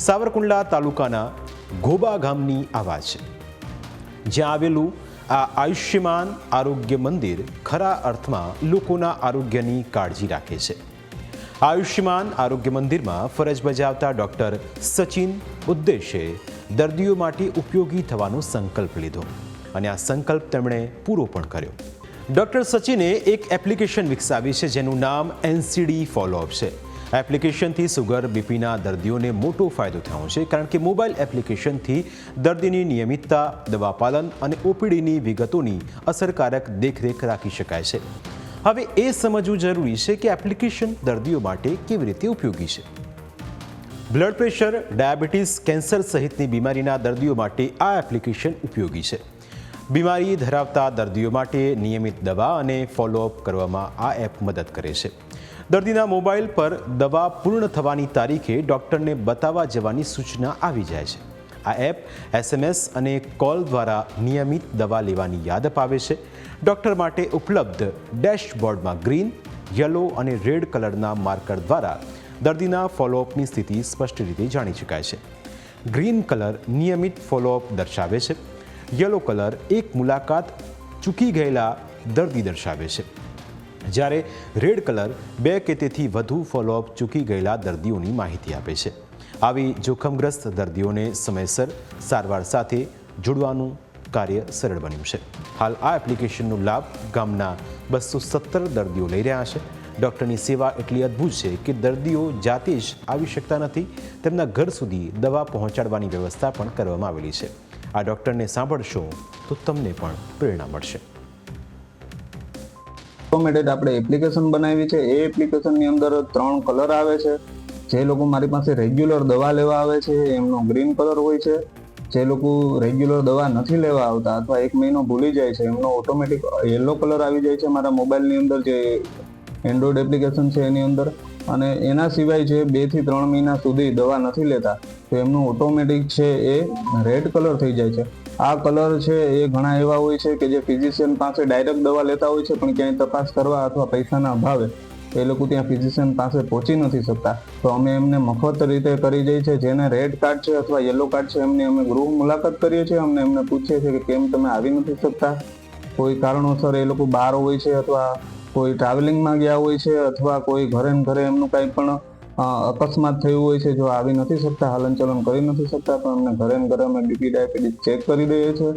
સાવરકુંડલા તાલુકાના ઘોબા ગામની આ વાત છે, જ્યાં આવેલું આ આયુષ્યમાન આરોગ્ય મંદિર ખરા અર્થમાં લોકોના આરોગ્યની કાળજી રાખે છે. આયુષ્યમાન આરોગ્ય મંદિરમાં ફરજ બજાવતા ડૉક્ટર સચિન ઉદ્દેશે દર્દીઓ માટે ઉપયોગી થવાનો સંકલ્પ લીધો અને આ સંકલ્પ તેમણે પૂરો પણ કર્યો. ડૉક્ટર સચિને એક એપ્લિકેશન વિકસાવી છે જેનું નામ એનસીડી ફોલોઅપ છે. એપ્લિકેશનથી સુગર બીપીના દર્દીઓને મોટો ફાયદો થયો છે, કારણ કે મોબાઈલ એપ્લિકેશનથી દર્દીની નિયમિતતા, દવા પાલન અને ઓપીડીની વિગતોની અસરકારક દેખરેખ રાખી શકાય છે. હવે એ સમજવું જરૂરી છે કે એપ્લિકેશન દર્દીઓ માટે કેવી રીતે ઉપયોગી છે. બ્લડ પ્રેશર, ડાયાબિટીસ, કેન્સર સહિતની બીમારીના દર્દીઓ માટે આ એપ્લિકેશન ઉપયોગી છે. બીમારી ધરાવતા દર્દીઓ માટે નિયમિત દવા અને ફોલોઅપ કરવામાં આ એપ મદદ કરે છે. દર્દીના મોબાઈલ પર દવા પૂર્ણ થવાની તારીખે ડૉક્ટરને બતાવવા જવાની સૂચના આવી જાય છે. આ એપ SMS અને કોલ દ્વારા નિયમિત દવા લેવાની યાદ અપાવે છે. ડૉક્ટર માટે ઉપલબ્ધ ડેશબોર્ડમાં ગ્રીન, યલો અને રેડ કલરના માર્કર દ્વારા દર્દીના ફોલોઅપની સ્થિતિ સ્પષ્ટ રીતે જાણી શકાય છે. ગ્રીન કલર નિયમિત ફોલોઅપ દર્શાવે છે. યલો કલર એક મુલાકાત ચૂકી ગયેલા દર્દી દર્શાવે છે, જ્યારે રેડ કલર 2 કે તેથી વધુ ફોલોઅપ ચૂકી ગયેલા દર્દીઓની માહિતી આપે છે. આવી જોખમગ્રસ્ત દર્દીઓને સમયસર સારવાર સાથે જોડવાનું કાર્ય સરળ બન્યું છે. હાલ આ એપ્લિકેશનનો લાભ ગામના 217 દર્દીઓ લઈ રહ્યા છે. ડૉક્ટરની સેવા એટલી અદ્ભુત છે કે દર્દીઓ જાતે જ આવી શકતા નથી. તેમના ઘર સુધી દવા પહોંચાડવાની વ્યવસ્થા પણ કરવામાં આવેલી છે. આ ડૉક્ટરને સાંભળશો તો તમને પણ પ્રેરણા મળશે. ઓટોમેટેડ આપણે એપ્લિકેશન બનાવી છે. એ એપ્લિકેશનની અંદર 3 કલર આવે છે. જે લોકો મારી પાસે રેગ્યુલર દવા લેવા આવે છે એમનો ગ્રીન કલર હોય છે. જે લોકો રેગ્યુલર દવા નથી લેવા આવતા અથવા 1 મહિનો ભૂલી જાય છે એમનો ઓટોમેટિક યલો કલર આવી જાય છે મારા મોબાઈલની અંદર, જે એન્ડ્રોઈડ એપ્લિકેશન છે એની અંદર. અને એના સિવાય જે 2 થી 3 મહિના સુધી દવા નથી લેતા તો એમનું ઓટોમેટિક છે એ રેડ કલર થઈ જાય છે. આ કલર છે એ ઘણા એવા હોય છે કે જે ફિઝિશિયન પાસે ડાયરેક્ટ દવા લેતા હોય છે, પણ ક્યાંય તપાસ કરવા અથવા પૈસાના અભાવે એ લોકો ત્યાં ફિઝિશિયન પાસે પહોંચી નથી શકતા. તો અમે એમને મફત રીતે કરી દઈએ છીએ. જેને રેડ કાર્ડ છે અથવા યલો કાર્ડ છે એમની અમે ગૃહ મુલાકાત કરીએ છીએ. એમને પૂછીએ છીએ કે કેમ તમે આવી નથી શકતા. કોઈ કારણોસર એ લોકો બહાર હોય છે અથવા કોઈ ટ્રાવેલિંગમાં ગયા હોય છે અથવા કોઈ ઘરે એમનું કંઈ પણ અકસ્માત થયું હોય છે. જો આવી નથી શકતા, હલનચલન કરી નથી શકતા, તો અમને ઘરે અમે બીપી ડાયાબિટીસ ચેક કરી દઈએ છીએ.